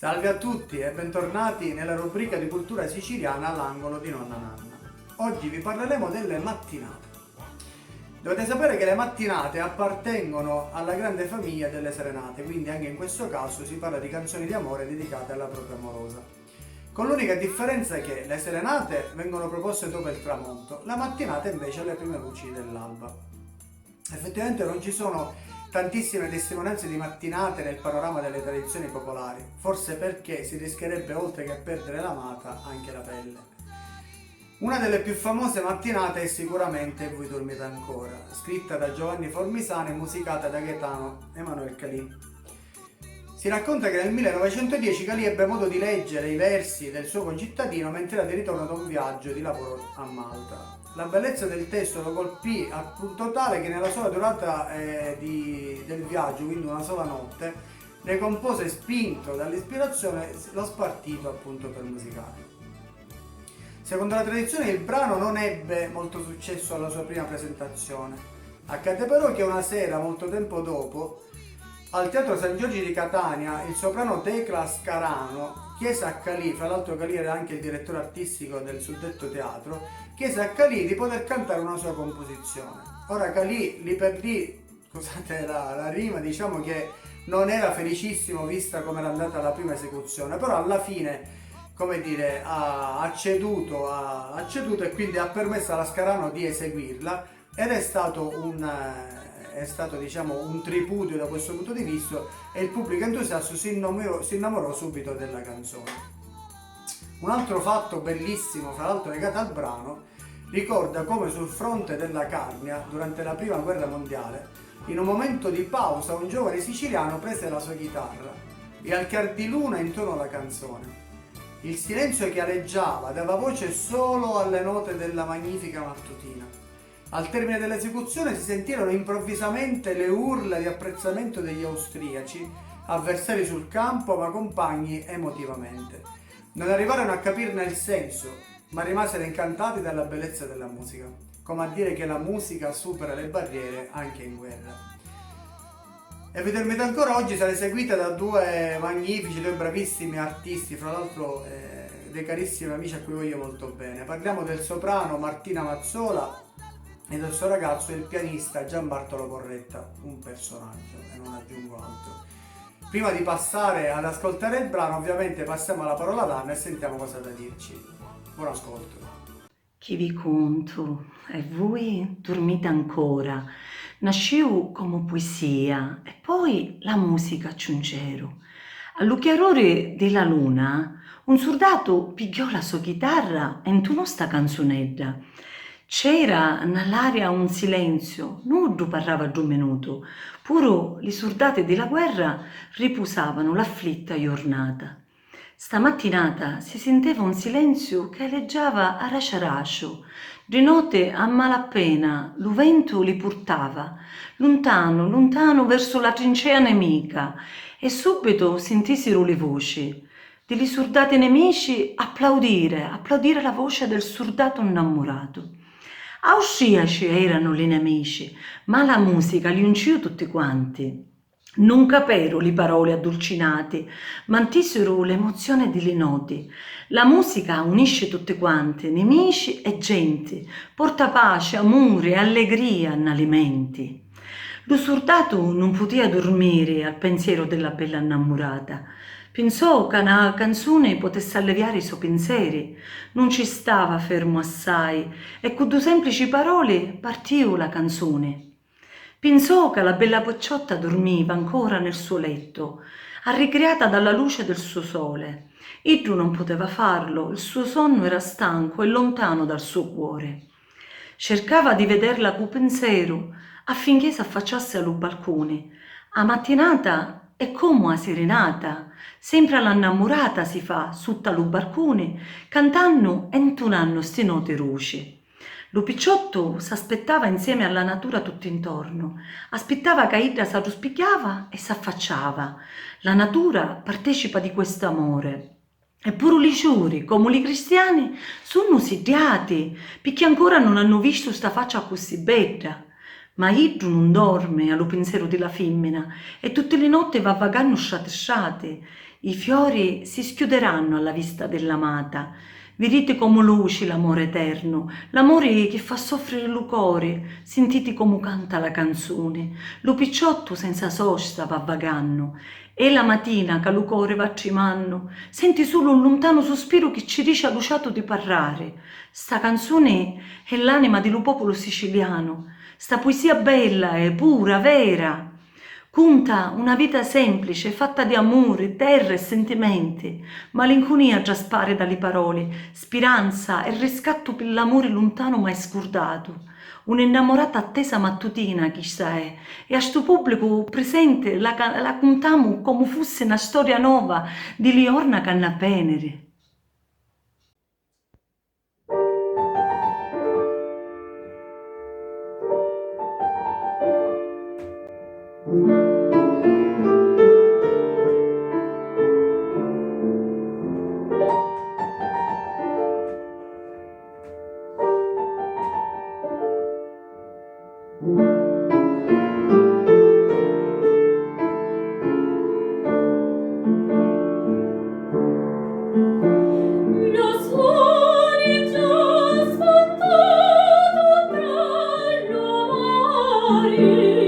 Salve a tutti e bentornati nella rubrica di cultura siciliana all'angolo di Nonna Nanna. Oggi vi parleremo delle mattinate. Dovete sapere che le mattinate appartengono alla grande famiglia delle serenate, quindi anche in questo caso si parla di canzoni di amore dedicate alla propria amorosa. Con l'unica differenza che le serenate vengono proposte dopo il tramonto, la mattinata invece alle prime luci dell'alba. Effettivamente non ci sono tantissime testimonianze di mattinate nel panorama delle tradizioni popolari, forse perché si rischierebbe oltre che perdere l'amata anche la pelle. Una delle più famose mattinate è sicuramente Voi dormite ancora, scritta da Giovanni Formisano e musicata da Gaetano Emanuel Calì. Si racconta che nel 1910 Calì ebbe modo di leggere i versi del suo concittadino mentre era di ritorno da un viaggio di lavoro a Malta. La bellezza del testo lo colpì al punto tale che nella sola durata del viaggio, quindi una sola notte, ne compose, spinto dall'ispirazione, lo spartito appunto per musicale. Secondo la tradizione il brano non ebbe molto successo alla sua prima presentazione. Accadde però che una sera, molto tempo dopo, al Teatro San Giorgio di Catania, il soprano Tecla Scarano chiese a Calì, fra l'altro Calì era anche il direttore artistico del suddetto teatro, chiese a Calì di poter cantare una sua composizione. Ora Calì, lì per lì, scusate la rima, diciamo che non era felicissimo vista come era andata la prima esecuzione, però alla fine, come dire, ha ceduto e quindi ha permesso alla Scarano di eseguirla ed è stato diciamo un tripudio da questo punto di vista e il pubblico entusiasta si innamorò subito della canzone. Un altro fatto bellissimo, fra l'altro legato al brano, ricorda come sul fronte della Carnia, durante la prima guerra mondiale, in un momento di pausa un giovane siciliano prese la sua chitarra e al chiar di luna intonò la canzone. Il silenzio che aleggiava dava voce solo alle note della magnifica mattutina. Al termine dell'esecuzione si sentirono improvvisamente le urla di apprezzamento degli austriaci, avversari sul campo ma compagni emotivamente. Non arrivarono a capirne il senso, ma rimasero incantati dalla bellezza della musica, come a dire che la musica supera le barriere anche in guerra. E vi dormite ancora oggi sarà eseguita da due magnifici, due bravissimi artisti, fra l'altro dei carissimi amici a cui voglio molto bene. Parliamo del soprano Martina Mazzola e del suo ragazzo, il pianista Gian Bartolo Porretta, un personaggio e non aggiungo altro. Prima di passare ad ascoltare il brano, ovviamente passiamo la parola ad Anna e sentiamo cosa ha da dirci. Buon ascolto. Chi vi conto, e voi dormite ancora. Nasciu come poesia e poi la musica aggiungero. All'ucchiarore della luna, un soldato pigliò la sua chitarra e intonò sta canzonetta. C'era nell'aria un silenzio, nudo parlava giù minuto, puro le soldate della guerra riposavano l'afflitta giornata. Stamattinata si sentiva un silenzio che aleggiava a rasciarascio, di notte a malapena lo vento li portava, lontano, lontano verso la trincea nemica, e subito sentisero le voci degli soldati nemici applaudire la voce del soldato innamorato. Austriaci erano gli nemici, ma la musica li unciò tutti quanti. Non capero le parole addolcinate, ma antissero l'emozione delle noti. La musica unisce tutti quanti, nemici e gente, porta pace, amore e allegria negli menti. Lo soldato non poteva dormire al pensiero della bella innamorata. Pensò che una canzone potesse alleviare i suoi pensieri. Non ci stava fermo assai e con due semplici parole partì la canzone. Pensò che la bella pocciotta dormiva ancora nel suo letto, arricreata dalla luce del suo sole. Iddu non poteva farlo, il suo sonno era stanco e lontano dal suo cuore. Cercava di vederla con pensiero affinché s'affacciasse allo balcone. A mattinata è come a serenata, sempre alla innamorata si fa sotto allo balcone, cantando e intonando sti note roci. Lo picciotto s'aspettava insieme alla natura tutto intorno, aspettava che Idda s'arruspicchiava e s'affacciava. La natura partecipa di questo amore. Eppure i giuri, come i cristiani, sono sediati, perché ancora non hanno visto sta faccia così bella. Ma Iddu non dorme allo pensiero della femmina e tutte le notti va vagando sciate. I fiori si schiuderanno alla vista dell'amata. Vedete come luci l'amore eterno, l'amore che fa soffrire il cuore. Sentite come canta la canzone. Lo picciotto senza sosta va vagando. E la mattina che lo cuore va tremando, senti solo un lontano sospiro che ci dice alluciato di parlare. Sta canzone è l'anima del popolo siciliano. Sta poesia bella e pura, vera. Conta una vita semplice, fatta di amore, terra e sentimenti. Malinconia traspare dalle parole, speranza e riscatto per l'amore lontano mai scordato. Un'innamorata attesa mattutina, chissà è, e a sto pubblico presente la contiamo come fosse una storia nuova di Liorna Cannapenere. Lo suoni già sfondato tra gli omari.